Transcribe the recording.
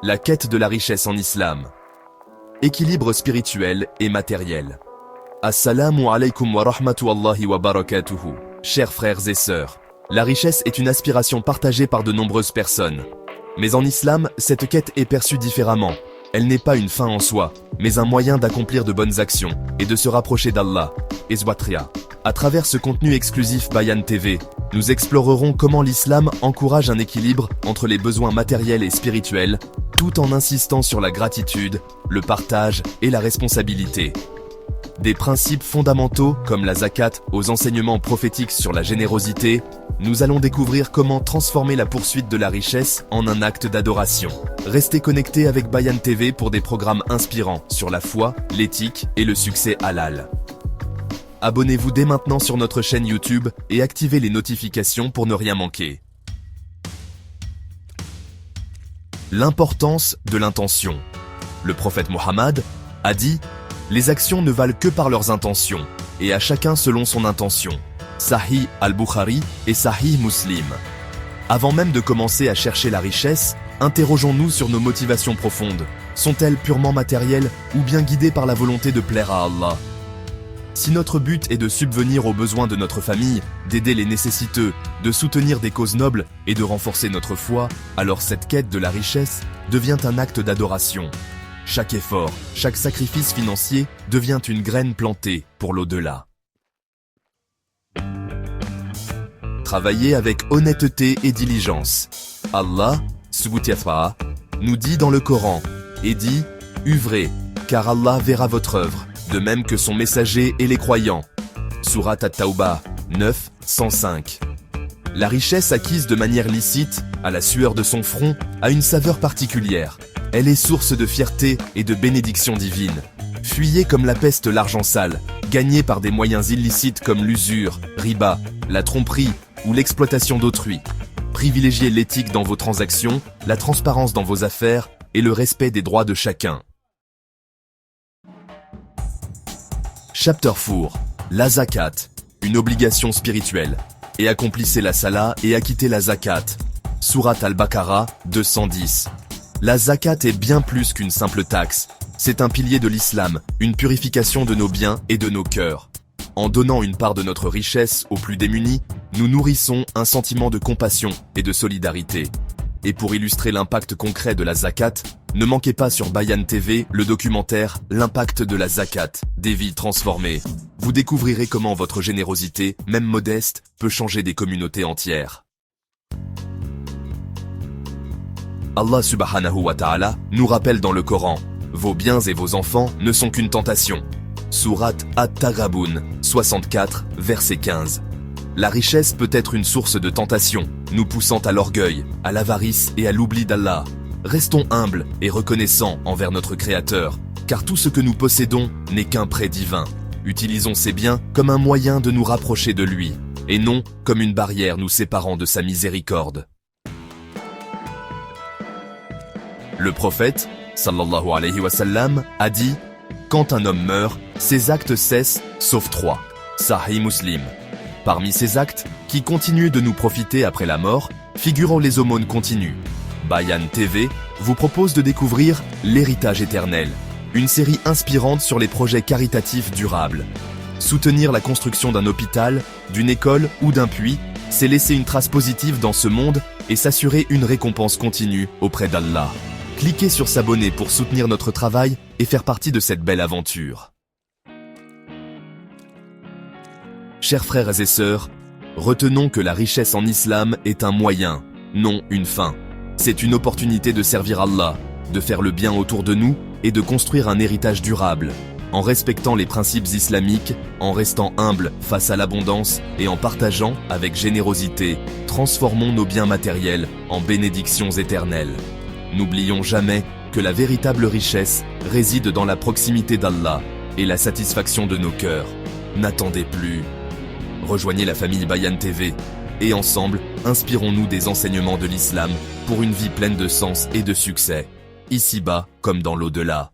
La quête de la richesse en islam. Équilibre spirituel et matériel. Assalamu alaikum wa rahmatullahi wa barakatuhu. Chers frères et sœurs, la richesse est une aspiration partagée par de nombreuses personnes. Mais en islam, cette quête est perçue différemment. Elle n'est pas une fin en soi, mais un moyen d'accomplir de bonnes actions et de se rapprocher d'Allah. Ezwatria. À travers ce contenu exclusif Bayan TV, nous explorerons comment l'islam encourage un équilibre entre les besoins matériels et spirituels, tout en insistant sur la gratitude, le partage et la responsabilité. Des principes fondamentaux comme la zakat aux enseignements prophétiques sur la générosité, nous allons découvrir comment transformer la poursuite de la richesse en un acte d'adoration. Restez connectés avec Bayan TV pour des programmes inspirants sur la foi, l'éthique et le succès halal. Abonnez-vous dès maintenant sur notre chaîne YouTube et activez les notifications pour ne rien manquer. L'importance de l'intention. Le prophète Mohammed a dit « Les actions ne valent que par leurs intentions, et à chacun selon son intention ». Sahih al-Bukhari et Sahih Muslim. Avant même de commencer à chercher la richesse, interrogeons-nous sur nos motivations profondes. Sont-elles purement matérielles ou bien guidées par la volonté de plaire à Allah ? Si notre but est de subvenir aux besoins de notre famille, d'aider les nécessiteux, de soutenir des causes nobles et de renforcer notre foi, alors cette quête de la richesse devient un acte d'adoration. Chaque effort, chaque sacrifice financier devient une graine plantée pour l'au-delà. Travailler avec honnêteté et diligence. Allah, subhanahu, nous dit dans le Coran, et dit « Œuvrez, car Allah verra votre œuvre, de même que son messager et les croyants. » Surat At-Tawbah 9, 105. La richesse acquise de manière licite, à la sueur de son front, a une saveur particulière. Elle est source de fierté et de bénédiction divine. Fuyez comme la peste l'argent sale, gagné par des moyens illicites comme l'usure, riba, la tromperie ou l'exploitation d'autrui. Privilégiez l'éthique dans vos transactions, la transparence dans vos affaires et le respect des droits de chacun. Chapter 4. La zakat, une obligation spirituelle. Et accomplissez la salah et acquittez la zakat. Surat al-Baqarah 210. La zakat est bien plus qu'une simple taxe. C'est un pilier de l'islam, une purification de nos biens et de nos cœurs. En donnant une part de notre richesse aux plus démunis, nous nourrissons un sentiment de compassion et de solidarité. Et pour illustrer l'impact concret de la zakat, ne manquez pas sur Bayan TV le documentaire « L'impact de la zakat, des vies transformées ». Vous découvrirez comment votre générosité, même modeste, peut changer des communautés entières. Allah subhanahu wa ta'ala nous rappelle dans le Coran « Vos biens et vos enfants ne sont qu'une tentation ». Surat At-Taghabun 64, verset 15. La richesse peut être une source de tentation, nous poussant à l'orgueil, à l'avarice et à l'oubli d'Allah. Restons humbles et reconnaissants envers notre Créateur, car tout ce que nous possédons n'est qu'un prêt divin. Utilisons ces biens comme un moyen de nous rapprocher de lui, et non comme une barrière nous séparant de sa miséricorde. Le prophète, sallallahu alayhi wa sallam, a dit « Quand un homme meurt, ses actes cessent, sauf 3. » Sahih Muslim. Parmi ces actes, qui continuent de nous profiter après la mort, figurent les aumônes continues. Bayan TV vous propose de découvrir L'héritage éternel, une série inspirante sur les projets caritatifs durables. Soutenir la construction d'un hôpital, d'une école ou d'un puits, c'est laisser une trace positive dans ce monde et s'assurer une récompense continue auprès d'Allah. Cliquez sur s'abonner pour soutenir notre travail et faire partie de cette belle aventure. Chers frères et sœurs, retenons que la richesse en islam est un moyen, non une fin. C'est une opportunité de servir Allah, de faire le bien autour de nous et de construire un héritage durable, en respectant les principes islamiques, en restant humbles face à l'abondance et en partageant avec générosité, transformons nos biens matériels en bénédictions éternelles. N'oublions jamais que la véritable richesse réside dans la proximité d'Allah et la satisfaction de nos cœurs. N'attendez plus. Rejoignez la famille Bayan TV et ensemble, inspirons-nous des enseignements de l'islam pour une vie pleine de sens et de succès, ici-bas comme dans l'au-delà.